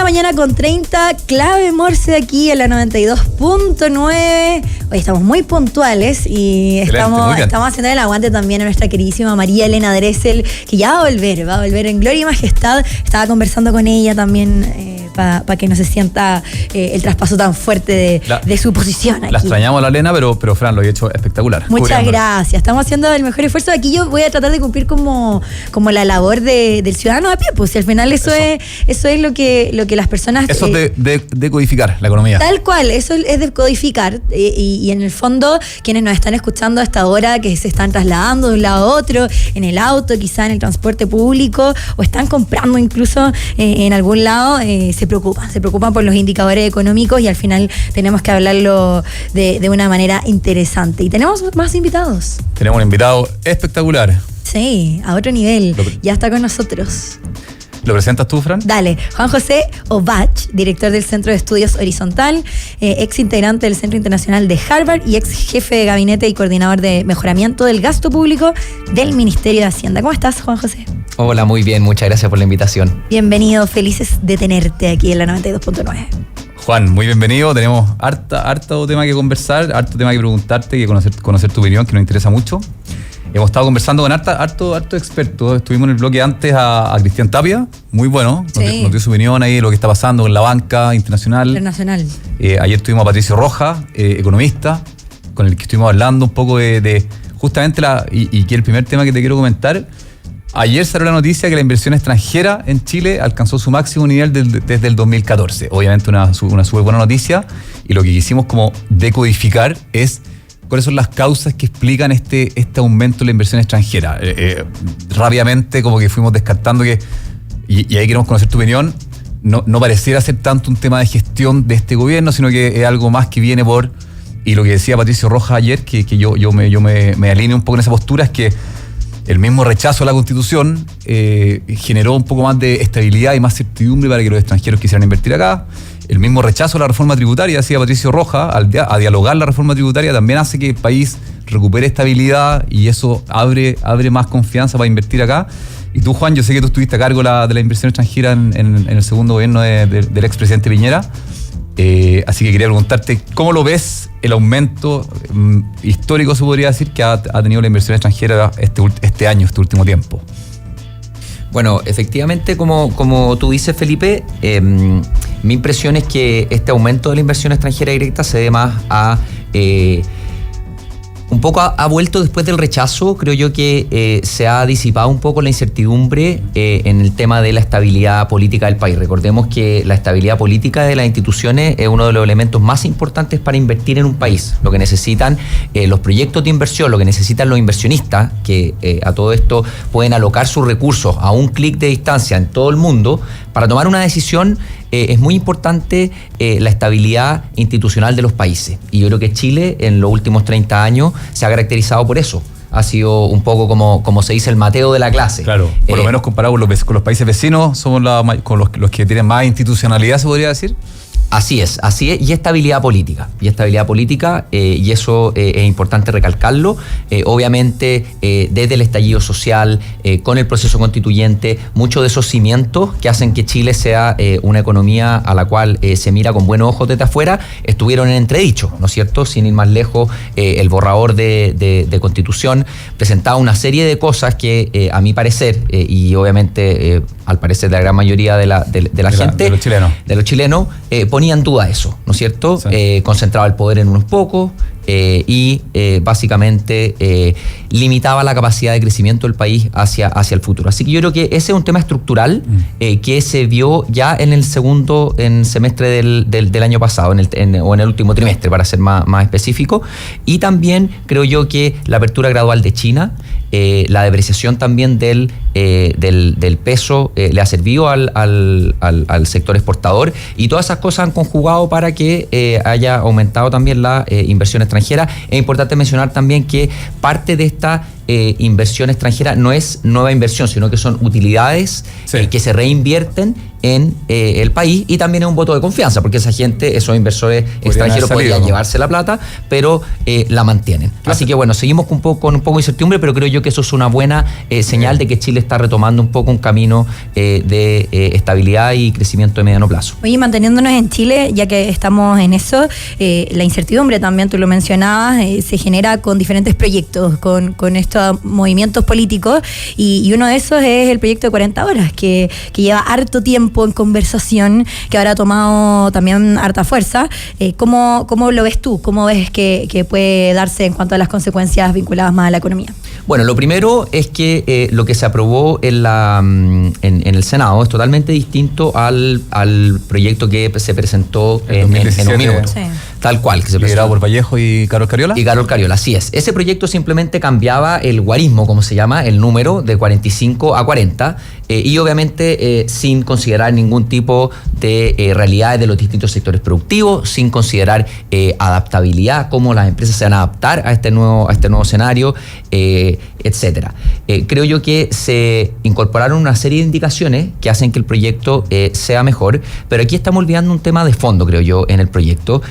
9:30, clave Morse aquí en la 92.9. Hoy estamos muy puntuales y estamos haciendo el aguante también a nuestra queridísima María Elena Dressel, que ya va a volver en gloria y majestad. Estaba conversando con ella también para que no se sienta el traspaso tan fuerte de su posición aquí. La extrañamos a la Elena, pero Fran lo ha hecho espectacular. Muchas gracias. Estamos haciendo el mejor esfuerzo. Aquí yo voy a tratar de cumplir como la labor del ciudadano a pie, pues si al final eso es lo que las personas... Eso es de codificar la economía. Tal cual, eso es de codificar y en el fondo quienes nos están escuchando hasta ahora, que se están trasladando de un lado a otro, en el auto, quizá en el transporte público, o están comprando incluso en algún lado, se preocupan por los indicadores económicos y al final tenemos que hablarlo de una manera interesante. Y tenemos más invitados. Tenemos un invitado espectacular. Sí, a otro nivel. Ya está con nosotros. ¿Lo presentas tú, Fran? Dale. Juan José Obach, director del Centro de Estudios Horizontal, ex integrante del Centro Internacional de Harvard y ex jefe de gabinete y coordinador de mejoramiento del gasto público del Ministerio de Hacienda. ¿Cómo estás, Juan José? Hola, muy bien. Muchas gracias por la invitación. Bienvenido. Felices de tenerte aquí en la 92.9. Juan, muy bienvenido. Tenemos harto tema que conversar, harto tema que preguntarte, que conocer tu opinión, que nos interesa mucho. Hemos estado conversando con harto expertos. Estuvimos en el bloque antes a Cristian Tapia, muy bueno. Nos dio su opinión ahí de lo que está pasando con la banca internacional. Ayer tuvimos a Patricio Rojas, economista, con el que estuvimos hablando un poco de justamente y que el primer tema que te quiero comentar. Ayer salió la noticia que la inversión extranjera en Chile alcanzó su máximo nivel desde el 2014. Obviamente una súper buena noticia, y lo que quisimos como decodificar es cuáles son las causas que explican este aumento de la inversión extranjera. Rápidamente como que fuimos descartando y ahí queremos conocer tu opinión. No pareciera ser tanto un tema de gestión de este gobierno, sino que es algo más que viene y lo que decía Patricio Rojas ayer, que yo me alineo un poco en esa postura, es que el mismo rechazo a la Constitución generó un poco más de estabilidad y más certidumbre para que los extranjeros quisieran invertir acá. El mismo rechazo a la reforma tributaria, decía Patricio Rojas, a dialogar la reforma tributaria, también hace que el país recupere estabilidad y eso abre más confianza para invertir acá. Y tú, Juan, yo sé que tú estuviste a cargo de la inversión extranjera en el segundo gobierno del expresidente Piñera. Así que quería preguntarte, ¿cómo lo ves el aumento histórico, se podría decir, que ha tenido la inversión extranjera este año, este último tiempo? Bueno, efectivamente, como tú dices, Felipe, mi impresión es que este aumento de la inversión extranjera directa se debe más a... un poco ha vuelto después del rechazo. Creo yo que se ha disipado un poco la incertidumbre en el tema de la estabilidad política del país. Recordemos que la estabilidad política de las instituciones es uno de los elementos más importantes para invertir en un país. Lo que necesitan los proyectos de inversión, lo que necesitan los inversionistas, que a todo esto pueden alocar sus recursos a un clic de distancia en todo el mundo, para tomar una decisión. Es muy importante la estabilidad institucional de los países. Y yo creo que Chile en los últimos 30 años se ha caracterizado por eso. Ha sido un poco como se dice el Mateo de la clase. Claro, por lo menos comparado con los países vecinos, somos con los que tienen más institucionalidad, se podría decir. Así es, y estabilidad política, y eso es importante recalcarlo. Obviamente, desde el estallido social, con el proceso constituyente, muchos de esos cimientos que hacen que Chile sea una economía a la cual se mira con buenos ojos desde afuera, estuvieron en entredicho, ¿no es cierto? Sin ir más lejos, el borrador de Constitución presentaba una serie de cosas que, a mi parecer, y obviamente al parecer de la gran mayoría de la gente, de los chilenos, ponía en duda eso, ¿no es cierto? Sí. Concentraba el poder en unos pocos y básicamente limitaba la capacidad de crecimiento del país hacia el futuro. Así que yo creo que ese es un tema estructural que se vio ya en el segundo semestre del año pasado, o en el último trimestre, para ser más específico. Y también creo yo que la apertura gradual de China, la depreciación también del peso le ha servido al sector exportador, y todas esas cosas han conjugado para que haya aumentado también la inversión extranjera. Es importante mencionar también que parte de esta inversión extranjera no es nueva inversión, sino que son utilidades que se reinvierten en el país, y también es un voto de confianza, porque esa gente, esos inversores extranjeros podrían llevarse la plata, pero la mantienen. Así que bueno, seguimos con un poco de incertidumbre, pero creo yo que eso es una buena señal de que Chile está retomando un poco un camino de estabilidad y crecimiento de mediano plazo. Oye, manteniéndonos en Chile, ya que estamos en eso, la incertidumbre también, tú lo mencionabas, se genera con diferentes proyectos, con estos movimientos políticos, y uno de esos es el proyecto de 40 horas, que lleva harto tiempo en conversación, que ahora ha tomado también harta fuerza. ¿Cómo lo ves tú? ¿Cómo ves que puede darse en cuanto a las consecuencias vinculadas más a la economía? Bueno, lo primero es que lo que se aprobó en el Senado es totalmente distinto al proyecto que se presentó en un minuto. Sí. Tal cual. Que se liderado por Vallejo y Carol Cariola. Y Carol Cariola, así es. Ese proyecto simplemente cambiaba el guarismo, como se llama, el número de 45 a 40, y obviamente sin considerar ningún tipo de realidades de los distintos sectores productivos, sin considerar adaptabilidad, cómo las empresas se van a adaptar a este nuevo escenario, etcétera. Creo yo que se incorporaron una serie de indicaciones que hacen que el proyecto sea mejor, pero aquí estamos olvidando un tema de fondo, creo yo, en el proyecto.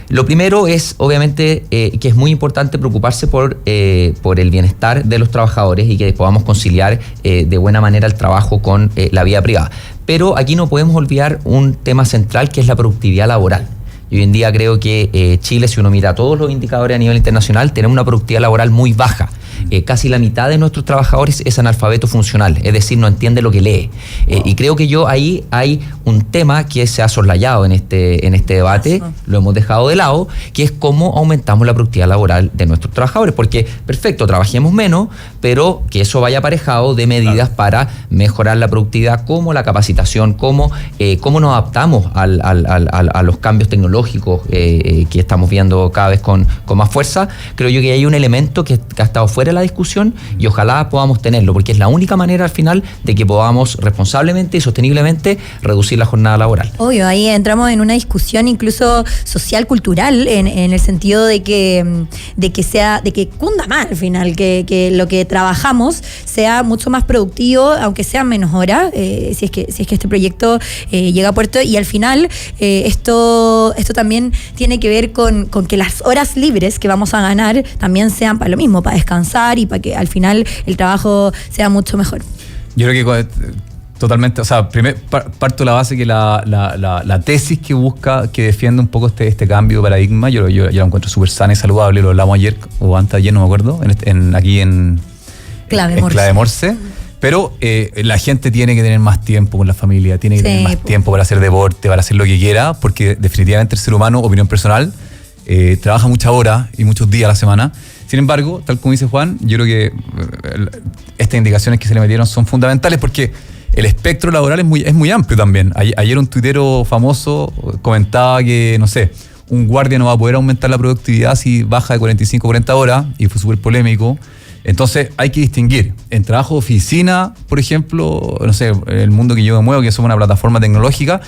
Lo primero es, obviamente, que es muy importante preocuparse por el bienestar de los trabajadores y que podamos conciliar de buena manera el trabajo con la vida privada. Pero aquí no podemos olvidar un tema central, que es la productividad laboral. Y hoy en día creo que Chile, si uno mira todos los indicadores a nivel internacional, tenemos una productividad laboral muy baja. Casi la mitad de nuestros trabajadores es analfabeto funcional, es decir, no entiende lo que lee. Y creo que ahí hay un tema que se ha soslayado en este debate, lo hemos dejado de lado, que es cómo aumentamos la productividad laboral de nuestros trabajadores. Porque, perfecto, trabajemos menos, pero que eso vaya aparejado de medidas para mejorar la productividad, como la capacitación, cómo nos adaptamos a los cambios tecnológicos que estamos viendo cada vez con más fuerza. Creo yo que hay un elemento que ha estado fuera de la discusión, y ojalá podamos tenerlo, porque es la única manera al final de que podamos responsablemente y sosteniblemente reducir la jornada laboral. Obvio, ahí entramos en una discusión incluso social, cultural, en el sentido de que cunda más al final, que lo que trabajamos sea mucho más productivo, aunque sean menos horas, si es que este proyecto llega a puerto. Y al final esto también tiene que ver con que las horas libres que vamos a ganar también sean para lo mismo, para descansar y para que al final el trabajo sea mucho mejor. Yo creo que totalmente, o sea, parto de la base que la tesis que defiende un poco este cambio de paradigma, yo la encuentro súper sana y saludable. Lo hablamos ayer o antes de ayer, no me acuerdo, aquí en Clave Morse. Pero la gente tiene que tener más tiempo con la familia, tiene que tener más tiempo para hacer deporte, para hacer lo que quiera, porque definitivamente el ser humano, opinión personal, trabaja muchas horas y muchos días a la semana. Sin embargo, tal como dice Juan, yo creo que estas indicaciones que se le metieron son fundamentales, porque el espectro laboral es muy amplio también. Ayer un tuitero famoso comentaba que, no sé, un guardia no va a poder aumentar la productividad si baja de 45 a 40 horas, y fue súper polémico. Entonces hay que distinguir en trabajo de oficina, por ejemplo, no sé, en el mundo que yo me muevo, que somos una plataforma tecnológica,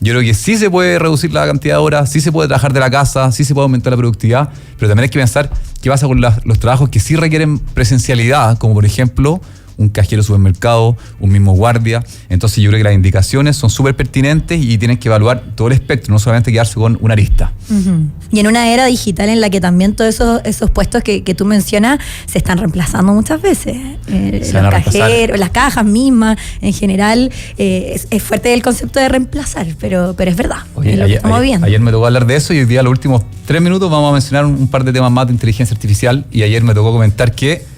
yo creo que sí se puede reducir la cantidad de horas, sí se puede trabajar de la casa, sí se puede aumentar la productividad, pero también hay que pensar qué pasa con los trabajos que sí requieren presencialidad, como por ejemplo un cajero de supermercado, un mismo guardia. Entonces yo creo que las indicaciones son súper pertinentes y tienen que evaluar todo el espectro, no solamente quedarse con una arista. Uh-huh. Y en una era digital en la que también todos esos puestos que tú mencionas se están reemplazando muchas veces. Los cajeros, las cajas mismas, en general, es fuerte el concepto de reemplazar, pero es verdad. Oye, ayer me tocó hablar de eso, y hoy día, los últimos 3 minutos, vamos a mencionar un par de temas más de inteligencia artificial. Y ayer me tocó comentar que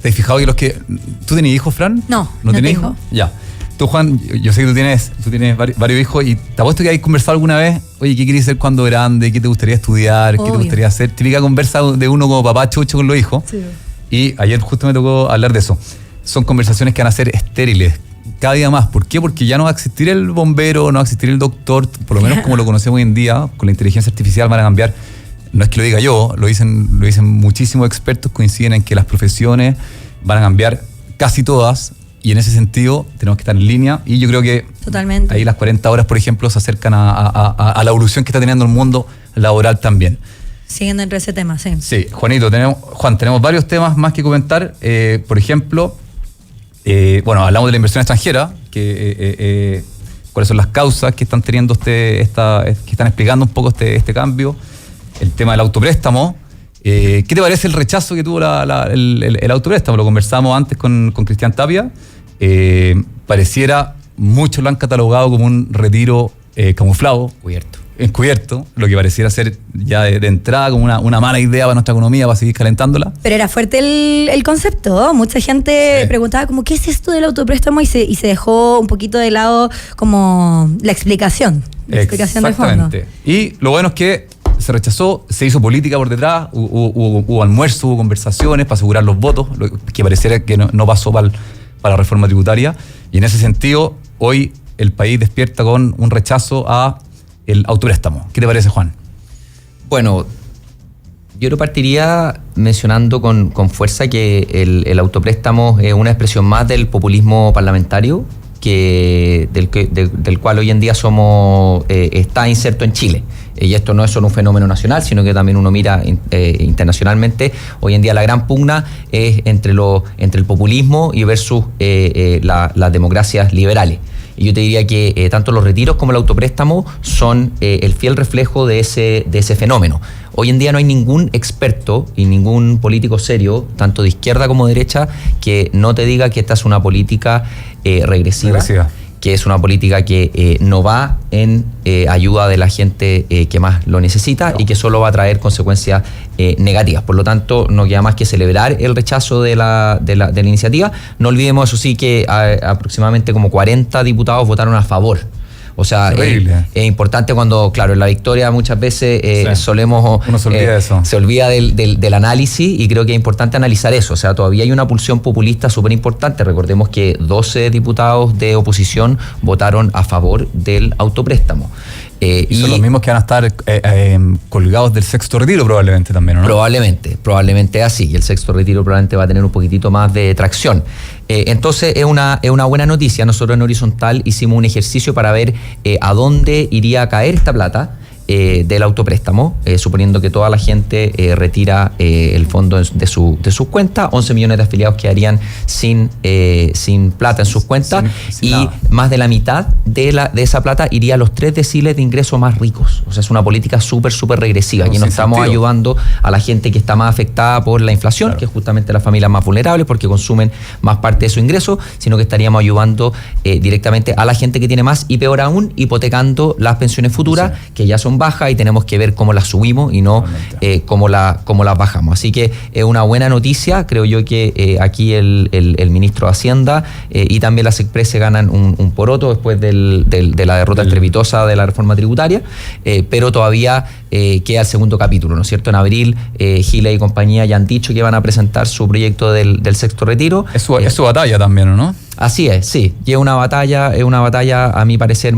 ¿te has fijado que ¿tú tienes hijos, Fran? No tienes hijos. Ya. Tú, Juan, yo sé que tú tienes varios hijos, y te apuesto que has conversado alguna vez, oye, ¿qué querías ser cuando grande? ¿Qué te gustaría estudiar? Obvio. ¿Qué te gustaría hacer? Típica conversa de uno como papá chocho con los hijos. Sí. Y ayer justo me tocó hablar de eso. Son conversaciones que van a ser estériles cada día más. ¿Por qué? Porque ya no va a existir el bombero, no va a existir el doctor, por lo menos como lo conocemos hoy en día. Con la inteligencia artificial van a cambiar. No es que lo diga yo, lo dicen muchísimos expertos, coinciden en que las profesiones van a cambiar casi todas, y en ese sentido tenemos que estar en línea, y yo creo que totalmente. Ahí las 40 horas, por ejemplo, se acercan a la evolución que está teniendo el mundo laboral también. Siguiendo dentro de ese tema, sí. Sí, Juanito, tenemos varios temas más que comentar. Por ejemplo, hablamos de la inversión extranjera, cuáles son las causas que están teniendo que están explicando un poco este cambio. El tema del autopréstamo. ¿Qué te parece el rechazo que tuvo el autopréstamo? Lo conversamos antes con Cristian Tapia. Pareciera, muchos lo han catalogado como un retiro camuflado. Encubierto, lo que pareciera ser ya de entrada como una mala idea para nuestra economía, para seguir calentándola. Pero era fuerte el concepto. Mucha gente preguntaba como, ¿qué es esto del autopréstamo? Y se dejó un poquito de lado como la explicación. Exactamente. De fondo. Y lo bueno es que se rechazó, se hizo política por detrás, hubo almuerzo, hubo conversaciones para asegurar los votos, que pareciera que no pasó para la reforma tributaria. Y en ese sentido, hoy el país despierta con un rechazo a el autopréstamo. ¿Qué te parece, Juan? Bueno, yo lo partiría mencionando con fuerza que el autopréstamo es una expresión más del populismo parlamentario del cual hoy en día está inserto en Chile. Y esto no es solo un fenómeno nacional, sino que también uno mira internacionalmente. Hoy en día la gran pugna es entre el populismo y versus las democracias liberales. Y yo te diría que tanto los retiros como el autopréstamo son el fiel reflejo de ese fenómeno. Hoy en día no hay ningún experto y ningún político serio, tanto de izquierda como de derecha, que no te diga que esta es una política regresiva, que es una política que no va en ayuda de la gente que más lo necesita y que solo va a traer consecuencias negativas. Por lo tanto, no queda más que celebrar el rechazo de la iniciativa. No olvidemos, eso sí, que aproximadamente como 40 diputados votaron a favor. O sea, es importante cuando, claro, en la victoria muchas veces uno se olvida de eso. Se olvida del análisis, y creo que es importante analizar eso. O sea, todavía hay una pulsión populista súper importante. Recordemos que 12 diputados de oposición votaron a favor del autopréstamo. Y son los mismos que van a estar colgados del sexto retiro probablemente también, ¿no? Probablemente así. Y el sexto retiro probablemente va a tener un poquitito más de tracción. Entonces es una buena noticia. Nosotros en Horizontal hicimos un ejercicio para ver a dónde iría a caer esta plata del autopréstamo, suponiendo que toda la gente retira el fondo de sus cuentas. 11 millones de afiliados quedarían sin plata en sus cuentas, sin nada. Más de la mitad de esa plata iría a los 3 deciles de ingresos más ricos. O sea, es una política súper regresiva. Aquí no estamos ayudando a la gente que está más afectada por la inflación, claro, que es justamente las familias más vulnerables porque consumen más parte de su ingreso, sino que estaríamos ayudando directamente a la gente que tiene más, y peor aún, hipotecando las pensiones futuras, que ya son bajas, y tenemos que ver cómo las subimos y no cómo las bajamos. Así que es una buena noticia. Creo yo que aquí el ministro de Hacienda y también las Express se ganan un poroto después de la derrota estrepitosa de la reforma tributaria, pero todavía queda el segundo capítulo, ¿no es cierto? En abril Giles y compañía ya han dicho que van a presentar su proyecto del sexto retiro. Es su batalla también, ¿o no? Así es, sí. Y es una batalla a mi parecer